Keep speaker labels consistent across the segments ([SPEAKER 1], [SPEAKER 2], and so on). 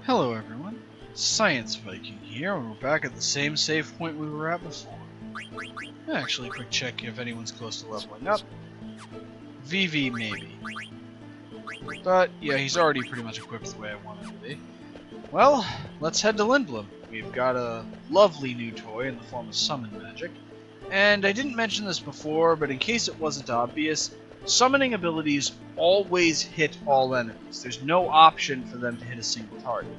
[SPEAKER 1] Hello everyone, Science Viking here, and we're back at the same save point we were at before. Actually, quick check if anyone's close to leveling up. VV maybe. But yeah, he's already pretty much equipped the way I want him to be. Well, let's head to Lindblum. We've got a lovely new toy in the form of summon magic. And I didn't mention this before, but in case it wasn't obvious, summoning abilities always hit all enemies. There's no option for them to hit a single target.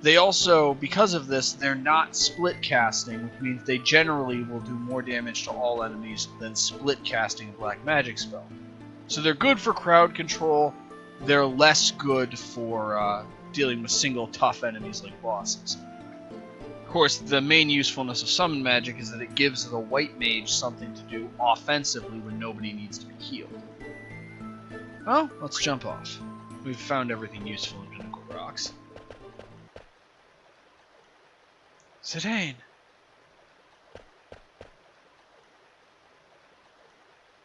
[SPEAKER 1] They also, because of this, they're not split casting, which means they generally will do more damage to all enemies than split casting a black magic spell. So they're good for crowd control, they're less good for dealing with single tough enemies like bosses. Of course, the main usefulness of summon magic is that it gives the white mage something to do offensively when nobody needs to be healed. Well, let's jump off. We've found everything useful in Pinnacle Rocks. Zidane!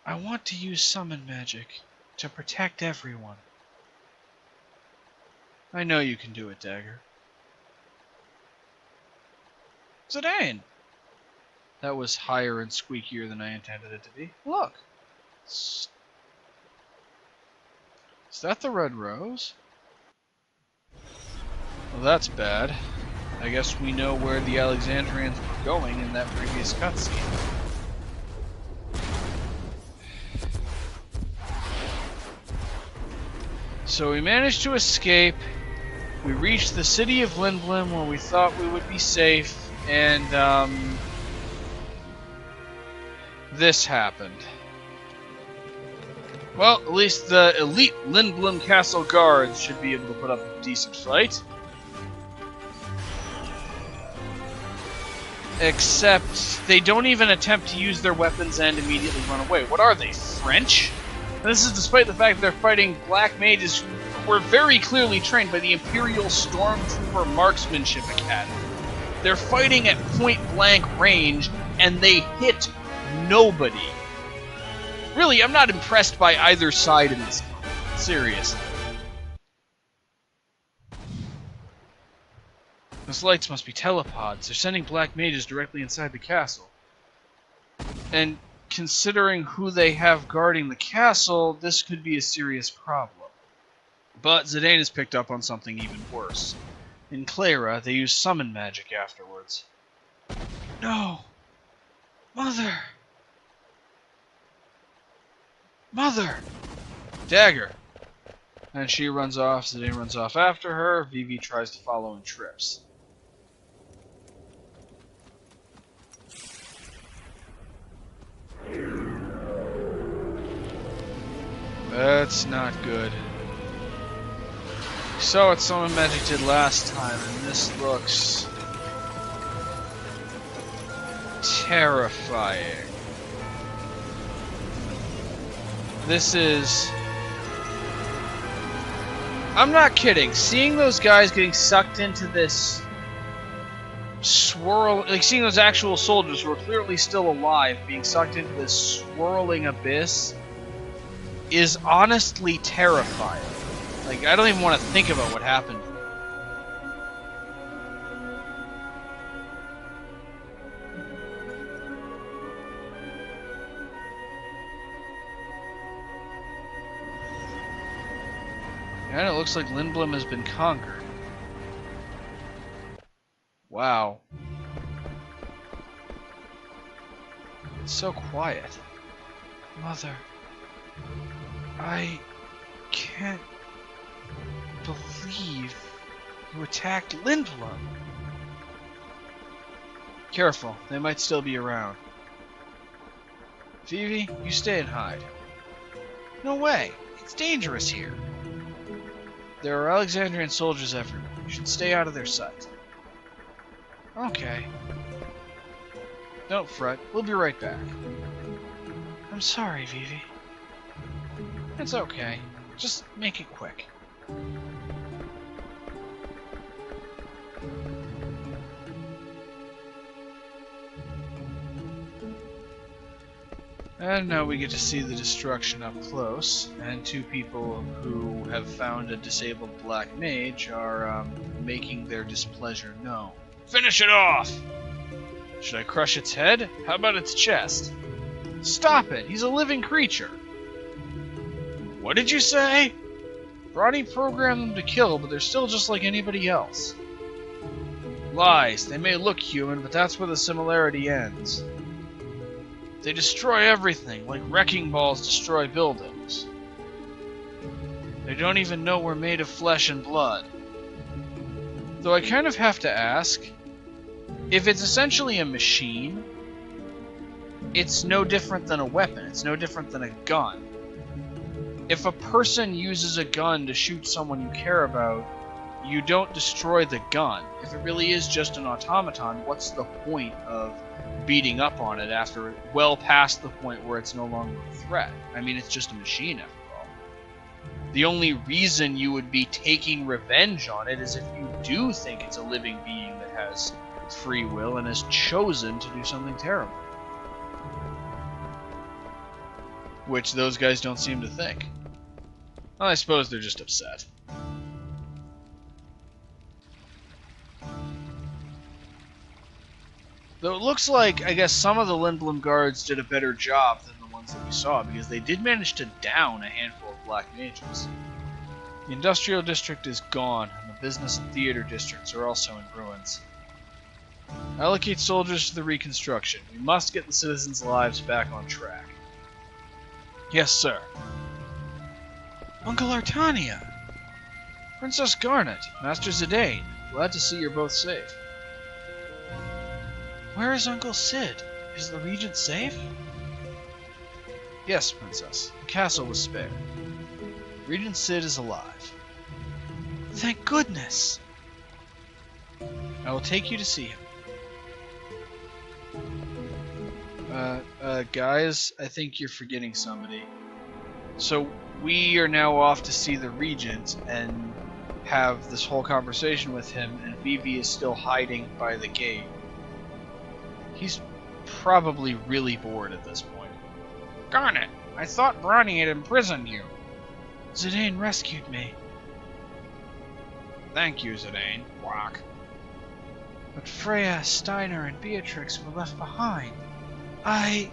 [SPEAKER 1] I want to use summon magic to protect everyone. I know you can do it, Dagger. Zidane! That was higher and squeakier than I intended it to be. Look! Is that the red rose? Well, that's bad. I guess we know where the Alexandrians were going in that previous cutscene. So we managed to escape. We reached the city of Lindblum where we thought we would be safe, and this happened. Well, at least the elite Lindblum Castle guards should be able to put up a decent fight. Except they don't even attempt to use their weapons and immediately run away. What are they, French? And this is despite the fact that they're fighting black mages who were very clearly trained by the Imperial Stormtrooper Marksmanship Academy. They're fighting at point-blank range, and they hit nobody. Really, I'm not impressed by either side in this game. Seriously. Those lights must be telepods. They're sending black mages directly inside the castle. And considering who they have guarding the castle, this could be a serious problem. But Zidane has picked up on something even worse. In Cleyra, they use summon magic afterwards. No! Mother! Mother! Dagger! And she runs off, Zidane runs off after her, Vivi tries to follow and trips. That's not good. We saw what summon magic did last time, and this looks terrifying. This is... I'm not kidding. Seeing those guys getting sucked into this swirl, like seeing those actual soldiers who are clearly still alive being sucked into this swirling abyss is honestly terrifying. Like, I don't even want to think about what happened. And it looks like Lindblum has been conquered. Wow. It's so quiet. Mother, I can't believe you attacked Lindblum. Careful, they might still be around. Vivi, you stay and hide. No way, it's dangerous here. There are Alexandrian soldiers everywhere. You should stay out of their sight. Okay. Don't fret. We'll be right back. I'm sorry, Vivi. It's okay. Just make it quick. And now we get to see the destruction up close, and two people who have found a disabled black mage are making their displeasure known. Finish it off! Should I crush its head? How about its chest? Stop it! He's a living creature! What did you say? Bronny programmed them to kill, but they're still just like anybody else. Lies. They may look human, but that's where the similarity ends. They destroy everything, like wrecking balls destroy buildings. They don't even know we're made of flesh and blood. Though I kind of have to ask, if it's essentially a machine, it's no different than a weapon, it's no different than a gun. If a person uses a gun to shoot someone you care about, you don't destroy the gun. If it really is just an automaton, what's the point of beating up on it after well past the point where it's no longer a threat? I mean, it's just a machine after all. The only reason you would be taking revenge on it is if you do think it's a living being that has free will and has chosen to do something terrible. Which those guys don't seem to think. Well, I suppose they're just upset. Though it looks like, I guess, some of the Lindblum guards did a better job than the ones that we saw, because they did manage to down a handful of black mages. The industrial district is gone, and the business and theater districts are also in ruins. Allocate soldiers to the reconstruction. We must get the citizens' lives back on track. Yes, sir. Uncle Artania! Princess Garnet, Master Zidane, glad to see you're both safe. Where is Uncle Sid? Is the regent safe? Yes, Princess. The castle was spared. Regent Sid is alive. Thank goodness! I will take you to see him. Guys, I think you're forgetting somebody. So, we are now off to see the regent and have this whole conversation with him, and Vivi is still hiding by the gate. He's probably really bored at this point. Garnet, I thought Bronny had imprisoned you. Zidane rescued me. Thank you, Zidane. Walk. But Freya, Steiner, and Beatrix were left behind. The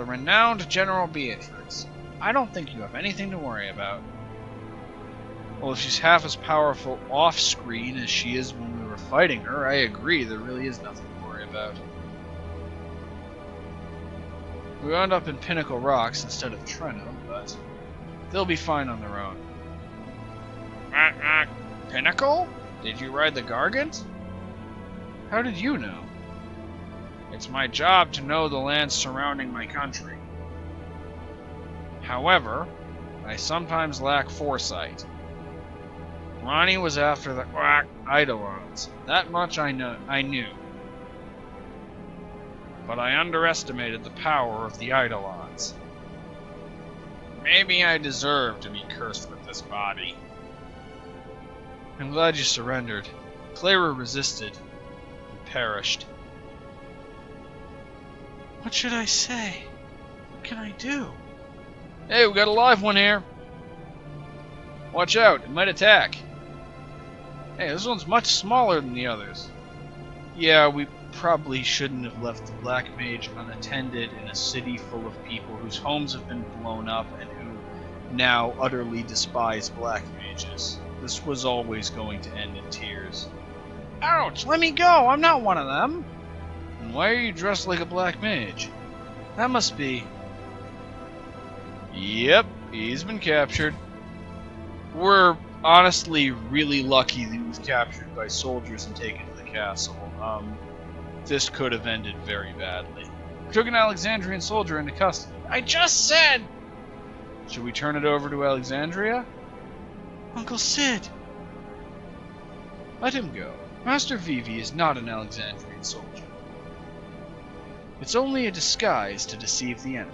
[SPEAKER 1] renowned General Beatrix. I don't think you have anything to worry about. Well, if she's half as powerful off-screen as she is when we were fighting her, I agree, there really is nothing to worry about. We wound up in Pinnacle Rocks instead of Treno, but they'll be fine on their own. Pinnacle? Did you ride the Gargant? How did you know? It's my job to know the lands surrounding my country. However, I sometimes lack foresight. Ronnie was after the Eidolons. That much I knew. But I underestimated the power of the Eidolons. Maybe I deserve to be cursed with this body. I'm glad you surrendered. Cleyra resisted and perished. What should I say? What can I do? Hey, we got a live one here. Watch out, it might attack. Hey, this one's much smaller than the others. Yeah, we probably shouldn't have left the Black Mage unattended in a city full of people whose homes have been blown up and who now utterly despise Black Mages. This was always going to end in tears. Ouch! Let me go! I'm not one of them! And why are you dressed like a Black Mage? That must be... Yep, he's been captured. We're honestly really lucky that he was captured by soldiers and taken to the castle. This could have ended very badly. We took an Alexandrian soldier into custody. I just said! Should we turn it over to Alexandria? Uncle Sid! Let him go. Master Vivi is not an Alexandrian soldier. It's only a disguise to deceive the enemy.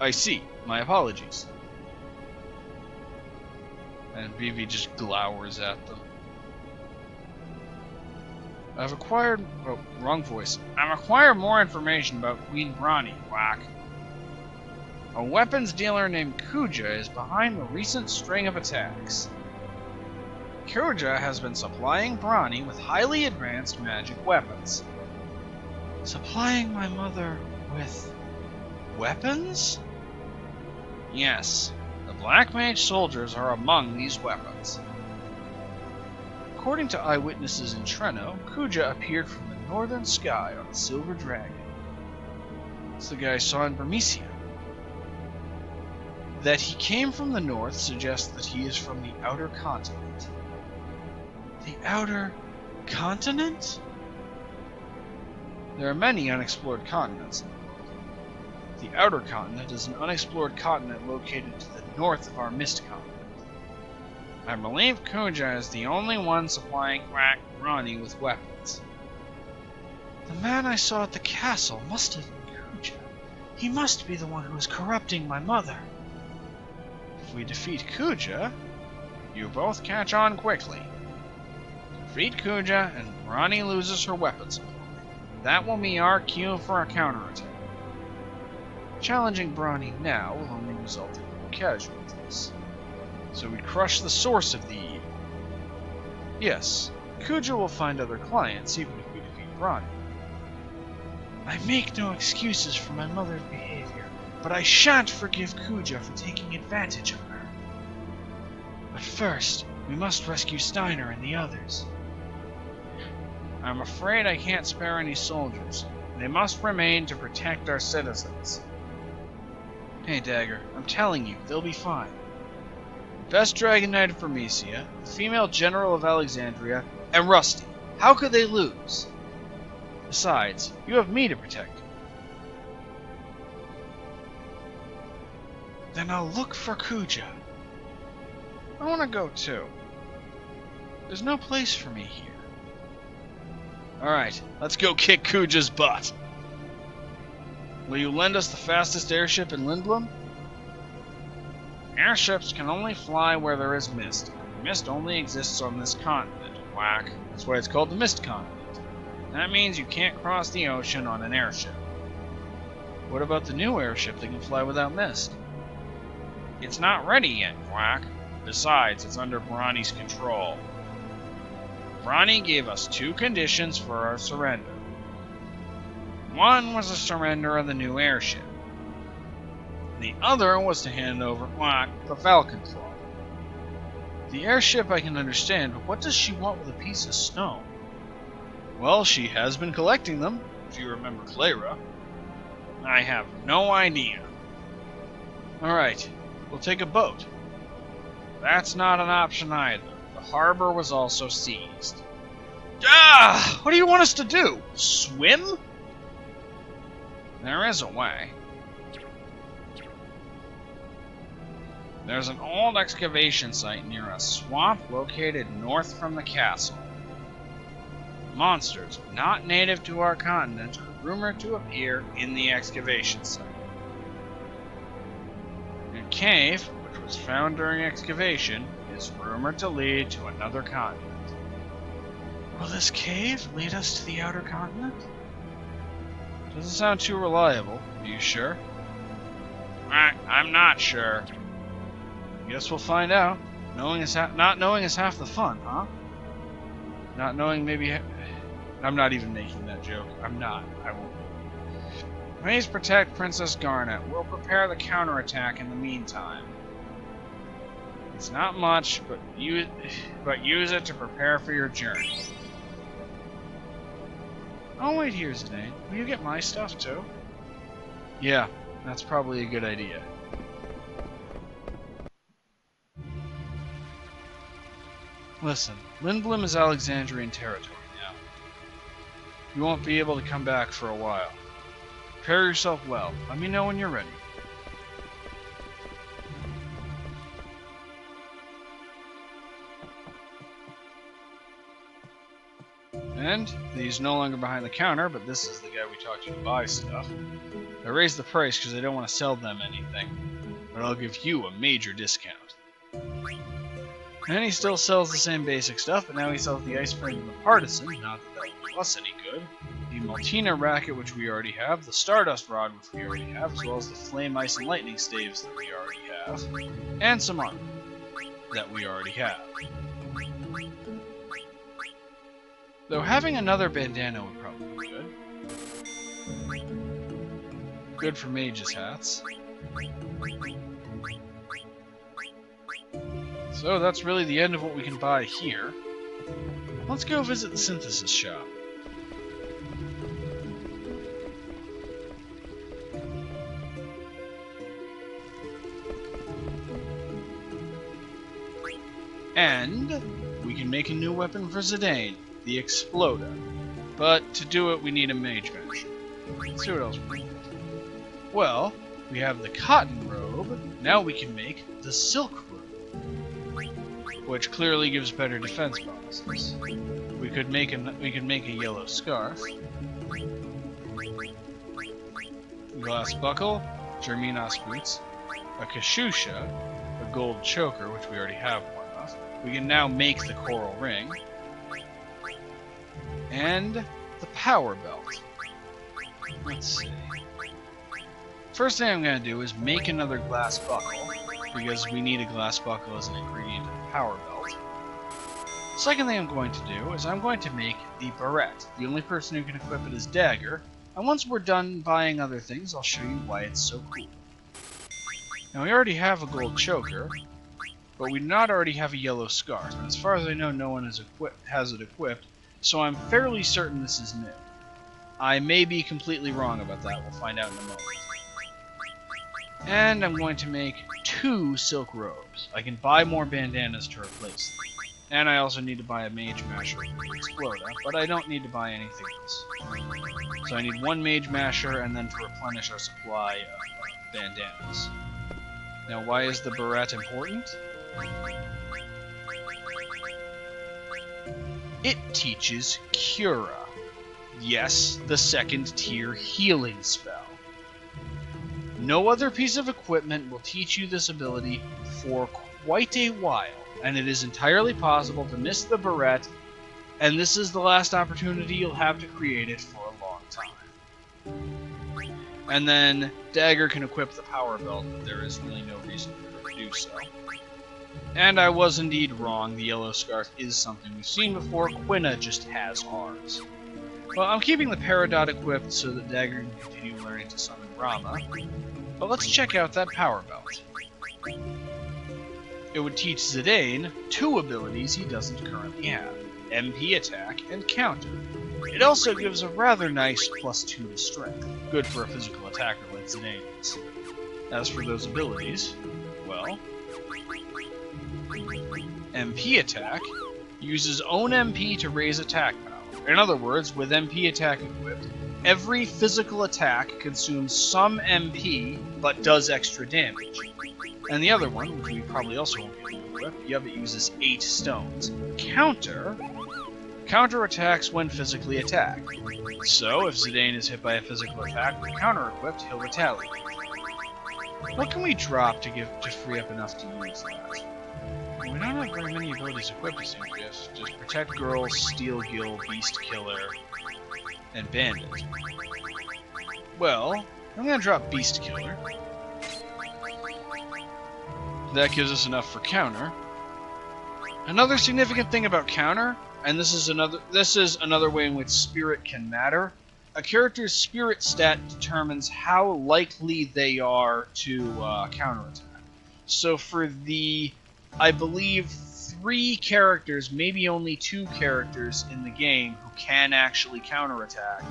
[SPEAKER 1] I see. My apologies. And Vivi just glowers at them. I've acquired... Oh, wrong voice. I've acquired more information about Queen Brawny, Quack. A weapons dealer named Kuja is behind the recent string of attacks. Kuja has been supplying Brawny with highly advanced magic weapons. Supplying my mother with... weapons? Yes, the Black Mage soldiers are among these weapons. According to eyewitnesses in Treno, Kuja appeared from the northern sky on a silver dragon. It's the guy I saw in Bermesia. That he came from the north suggests that he is from the outer continent. The outer continent? There are many unexplored continents in the world. The outer continent is an unexplored continent located to the north of our mist continent. I believe Kuja is the only one supplying Quack Brawny with weapons. The man I saw at the castle must have been Kuja. He must be the one who is corrupting my mother. If we defeat Kuja, you both catch on quickly. Defeat Kuja and Brawny loses her weapon supply. That will be our cue for a counterattack. Challenging Brawny now will only result in more casualties. So we crush the source of the evil. Yes, Kuja will find other clients even if we defeat Brawny. I make no excuses for my mother's behavior, but I shan't forgive Kuja for taking advantage of her. But first, we must rescue Steiner and the others. I'm afraid I can't spare any soldiers. They must remain to protect our citizens. Hey, Dagger, I'm telling you, they'll be fine. Best Dragon Knight of Bermesia, the female general of Alexandria, and Rusty. How could they lose? Besides, you have me to protect you. Then I'll look for Kuja. I want to go too. There's no place for me here. Alright, let's go kick Kuja's butt. Will you lend us the fastest airship in Lindblum? Airships can only fly where there is mist. Mist only exists on this continent, Quack. That's why it's called the Mist Continent. That means you can't cross the ocean on an airship. What about the new airship that can fly without mist? It's not ready yet, Quack. Besides, it's under Brawny's control. Brawny gave us two conditions for our surrender. One was the surrender of the new airship. The other was to hand over the Falcon Claw. The airship I can understand, but what does she want with a piece of stone? Well, she has been collecting them, if you remember Cleyra. I have no idea. Alright, we'll take a boat. That's not an option either. The harbor was also seized. Ah! What do you want us to do? Swim? There is a way. There's an old excavation site near a swamp located north from the castle. Monsters not native to our continent are rumored to appear in the excavation site. A cave, which was found during excavation, is rumored to lead to another continent. Will this cave lead us to the outer continent? Doesn't sound too reliable. Are you sure? I'm not sure. Guess we'll find out. Not knowing is half the fun, huh? Not knowing maybe... I'm not even making that joke. I'm not. I won't. Please protect Princess Garnet. We'll prepare the counterattack in the meantime. It's not much, but use it to prepare for your journey. Oh, wait here, Zidane. Will you get my stuff, too? Yeah, that's probably a good idea. Listen, Lindblum is Alexandrian territory now. You won't be able to come back for a while. Prepare yourself well. Let me know when you're ready. And he's no longer behind the counter, but this is the guy we talked to buy stuff. I raised the price because I don't want to sell them anything, but I'll give you a major discount. And he still sells the same basic stuff, but now he sells the Ice Frame and the Partisan, not that that will do us any good. The Maltina Racket, which we already have, the Stardust Rod, which we already have, as well as the Flame, Ice, and Lightning Staves that we already have, and some armor that we already have. Though having another bandana would probably be good. Good for mages' hats. So that's really the end of what we can buy here. Let's go visit the synthesis shop. And we can make a new weapon for Zidane, the Exploder. But to do it, we need a mage master. Let's see what else we need. Well, we have the cotton robe. Now we can make the silk robe, which clearly gives better defense bonuses. We could make a yellow scarf, glass buckle, Germinos boots, a kashusha, a gold choker, which we already have one of. We can now make the coral ring, and the power belt. Let's see. First thing I'm going to do is make another glass buckle, because we need a glass buckle as an ingredient in the power belt. Second thing I'm going to do is I'm going to make the barrette. The only person who can equip it is Dagger, and once we're done buying other things, I'll show you why it's so cool. Now we already have a gold choker, but we do not already have a yellow scarf, and as far as I know, no one has it equipped, so I'm fairly certain this is new. I may be completely wrong about that, we'll find out in a moment. And I'm going to make 2 silk robes. I can buy more bandanas to replace them. And I also need to buy a mage masher for the Exploder, but I don't need to buy anything else. So I need 1 mage masher and then to replenish our supply of bandanas. Now why is the barrette important? It teaches Cura. Yes, the 2nd tier healing spell. No other piece of equipment will teach you this ability for quite a while, and it is entirely possible to miss the barrette, and this is the last opportunity you'll have to create it for a long time. And then Dagger can equip the power belt, but there is really no reason for her to do so. And I was indeed wrong, the yellow scarf is something we've seen before, Quina just has ours. Well, I'm keeping the Peridot equipped so that Dagger can continue learning to summon Rama. But let's check out that power belt. It would teach Zidane 2 abilities he doesn't currently have, MP attack and counter. It also gives a rather nice +2 to strength, good for a physical attacker like Zidane is. As for those abilities, well, MP attack uses own MP to raise attack power. In other words, with MP attack equipped, every physical attack consumes some MP, but does extra damage. And the other one, which we probably also won't be able to equip, it uses 8 stones. Counter attacks when physically attacked. So, if Zidane is hit by a physical attack with counter equipped, he'll retaliate. What can we drop to free up enough to use that? We don't have very many abilities equipped, it seems. Just Protect Girls, Steel Gill, Beast Killer, and Bandit. Well, I'm gonna drop Beast Killer. That gives us enough for counter. Another significant thing about counter, and this is another way in which spirit can matter. A character's spirit stat determines how likely they are to counterattack. So for the, I believe, 3 characters, maybe only 2 characters in the game who can actually counterattack,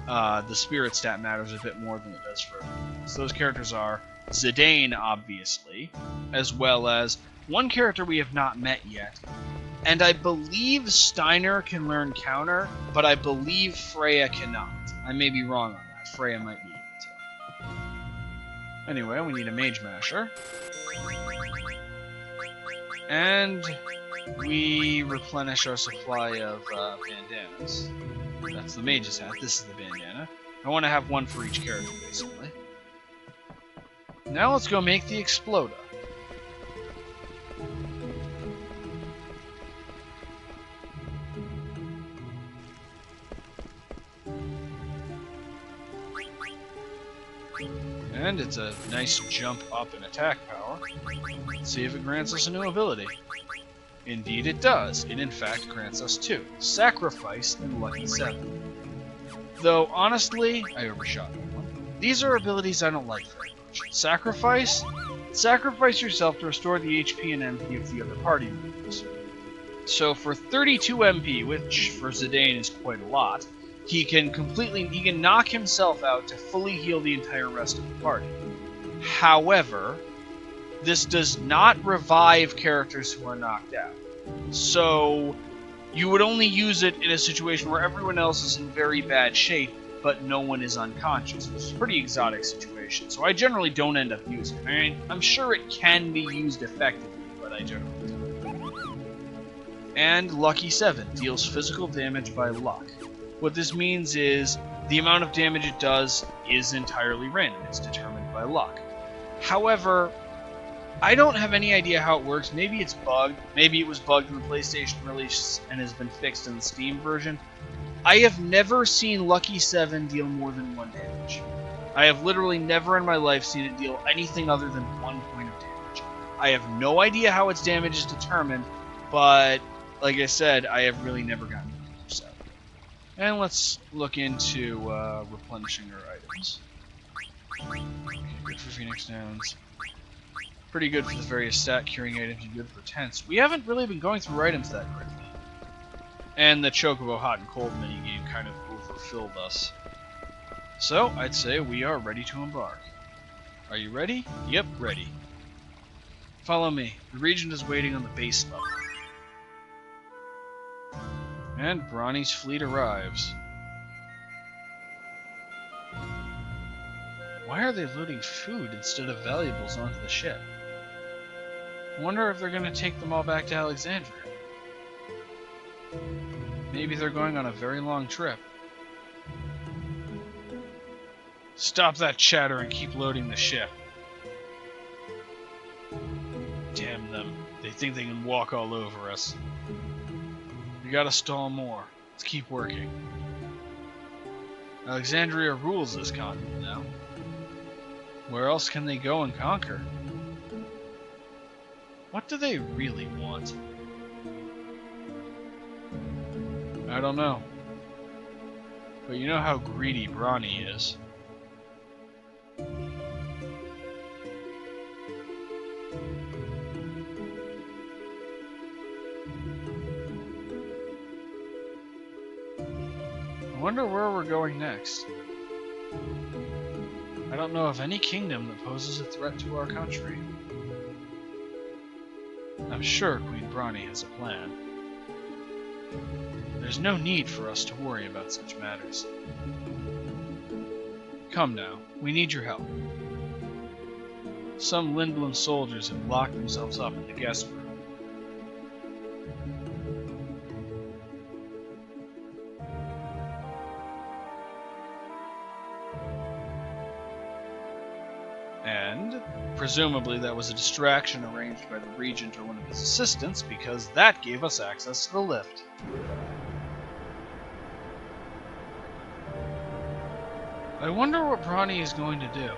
[SPEAKER 1] the spirit stat matters a bit more than it does for everyone. So those characters are Zidane, obviously, as well as one character we have not met yet, and I believe Steiner can learn counter, but I believe Freya cannot. I may be wrong on that. Freya might be able to. Anyway, we need a Mage Masher. And we replenish our supply of bandanas. That's the Mage's hat. This is the bandana. I want to have one for each character, basically. Now let's go make the Exploder. And it's a nice jump up in attack power. Let's see if it grants us a new ability. Indeed it does. It in fact grants us 2. Sacrifice and Lucky 7. Though, honestly, I overshot that one. These are abilities I don't like very much. Sacrifice? Sacrifice yourself to restore the HP and MP of the other party members. So for 32 MP, which for Zidane is quite a lot, he can knock himself out to fully heal the entire rest of the party. However, this does not revive characters who are knocked out. So you would only use it in a situation where everyone else is in very bad shape, but no one is unconscious, which is a pretty exotic situation. So I generally don't end up using it. I mean, I'm sure it can be used effectively, but I generally don't. And Lucky 7 deals physical damage by luck. What this means is the amount of damage it does is entirely random. It's determined by luck. However, I don't have any idea how it works. Maybe it's bugged. Maybe it was bugged in the PlayStation release and has been fixed in the Steam version. I have never seen Lucky 7 deal more than 1 damage. I have literally never in my life seen it deal anything other than 1 point of damage. I have no idea how its damage is determined, but like I said, I have really never gotten it. So. And let's look into replenishing our items. Okay, good for Phoenix Downs. Pretty good for the various stat curing items and good for tents. We haven't really been going through items that quickly. And the Chocobo Hot and Cold minigame kind of overfilled us. So, I'd say we are ready to embark. Are you ready? Yep, ready. Follow me. The Regent is waiting on the base level. And Bronny's fleet arrives. Why are they loading food instead of valuables onto the ship? I wonder if they're going to take them all back to Alexandria. Maybe they're going on a very long trip. Stop that chatter and keep loading the ship. Damn them. They think they can walk all over us. We gotta stall more. Let's keep working. Alexandria rules this continent now. Where else can they go and conquer? What do they really want? I don't know. But you know how greedy Bronny is. I wonder where we're going next. I don't know of any kingdom that poses a threat to our country. I'm sure Queen Bronny has a plan. There's no need for us to worry about such matters. Come now, we need your help. Some Lindblum soldiers have locked themselves up in the guest room. And, presumably that was a distraction arranged by the Regent or one of his assistants, because that gave us access to the lift. I wonder what Bronny is going to do.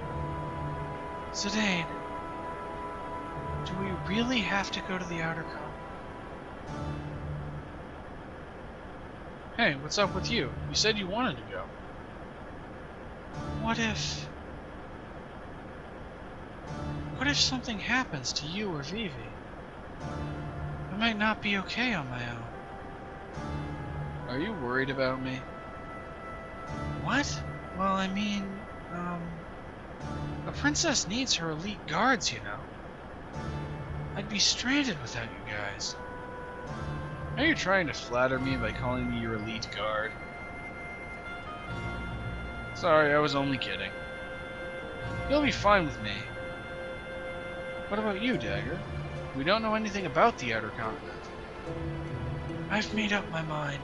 [SPEAKER 1] Zidane, do we really have to go to the Outer Continent? Hey, what's up with you? You said you wanted to go. What if something happens to you or Vivi? I might not be okay on my own. Are you worried about me? What? Well, I mean, a princess needs her elite guards, you know. I'd be stranded without you guys. Are you trying to flatter me by calling me your elite guard? Sorry, I was only kidding. You'll be fine with me. What about you, Dagger? We don't know anything about the Outer Continent. I've made up my mind.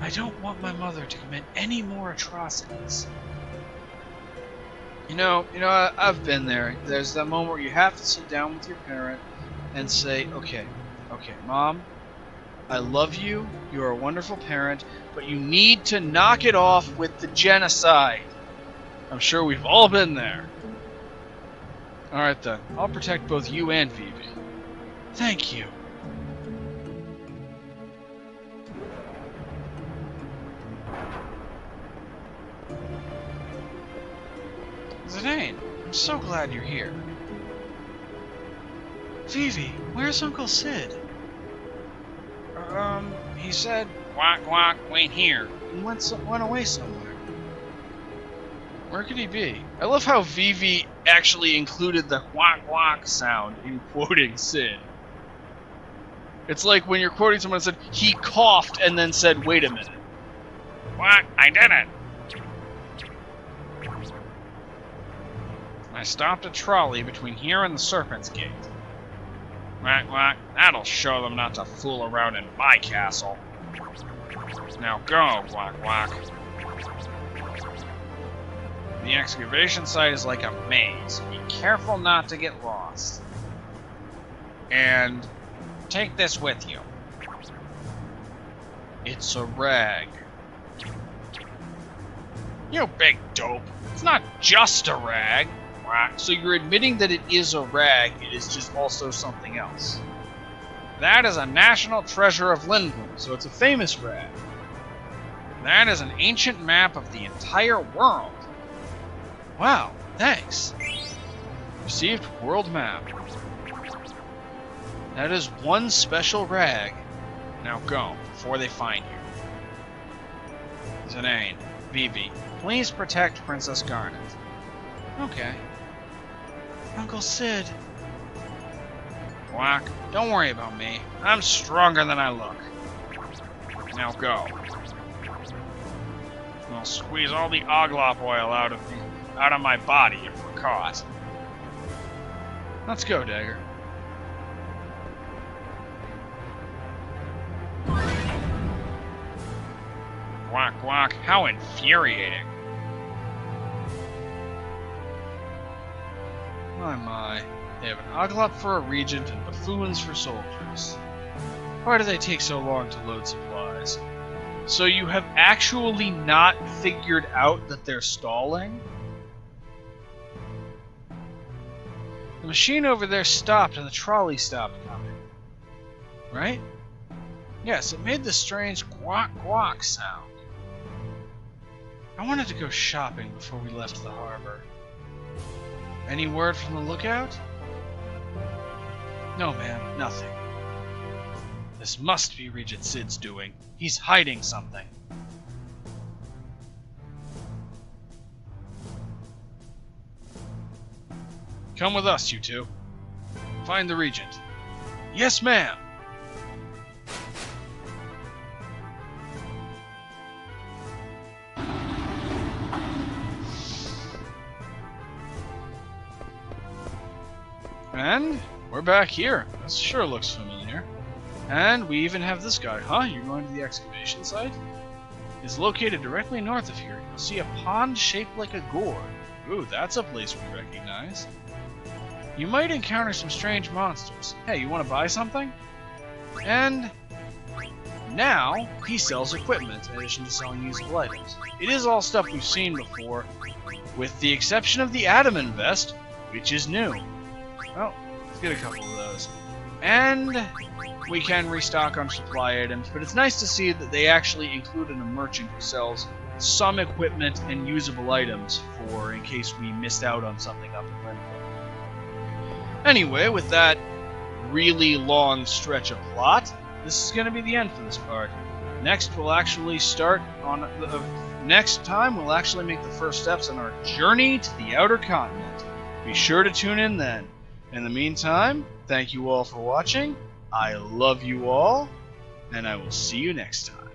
[SPEAKER 1] I don't want my mother to commit any more atrocities. You know, I've been there. There's that moment where you have to sit down with your parent and say, okay, Mom, I love you, you're a wonderful parent, but you need to knock it off with the genocide. I'm sure we've all been there. Alright then, I'll protect both you and Vivi. Thank you. Zidane, I'm so glad you're here. Vivi, where's Uncle Sid? He said, "Quack, quack, wait here," and went away somewhere. Where could he be? I love how Vivi actually included the quack, quack sound in quoting Sid. It's like when you're quoting someone and said, he coughed and then said, wait a minute. Quack, I did it. I stopped a trolley between here and the Serpent's Gate. Quack, quack, that'll show them not to fool around in my castle. Now go, quack, quack. The excavation site is like a maze. Be careful not to get lost. And take this with you. It's a rag. You big dope. It's not just a rag. So you're admitting that it is a rag, it is just also something else. That is a national treasure of Lindblum, so it's a famous rag. That is an ancient map of the entire world. Wow, thanks. Received world map. That is one special rag. Now go, before they find you. Zidane, Vivi, please protect Princess Garnet. Okay. Uncle Sid. Quack, don't worry about me. I'm stronger than I look. Now go. I'll squeeze all the oglop oil out of my body if we're caught. Let's go, Dagger. Quack, quack, how infuriating. My. They have an oglop for a regent and buffoons for soldiers. Why do they take so long to load supplies? So you have actually not figured out that they're stalling? The machine over there stopped and the trolley stopped coming. Right? Yes, it made the strange quack quack sound. I wanted to go shopping before we left the harbor. Any word from the lookout? No, ma'am, nothing. This must be Regent Sid's doing. He's hiding something. Come with us, you two. Find the Regent. Yes, ma'am! And we're back here. This sure looks familiar. And we even have this guy. Huh? You're going to the excavation site? It's located directly north of here. You'll see a pond shaped like a gourd. Ooh, that's a place we recognize. You might encounter some strange monsters. Hey, you want to buy something? And now he sells equipment in addition to selling usable items. It is all stuff we've seen before, with the exception of the Adamant vest, which is new. Well, let's get a couple of those. And we can restock on supply items, but it's nice to see that they actually included a merchant who sells some equipment and usable items for in case we missed out on something up in Lindblum. Anyway, with that really long stretch of plot, this is going to be the end for this part. Next, we'll actually start on next time we'll actually make the first steps on our journey to the outer continent. Be sure to tune in then. In the meantime, thank you all for watching. I love you all, and I will see you next time.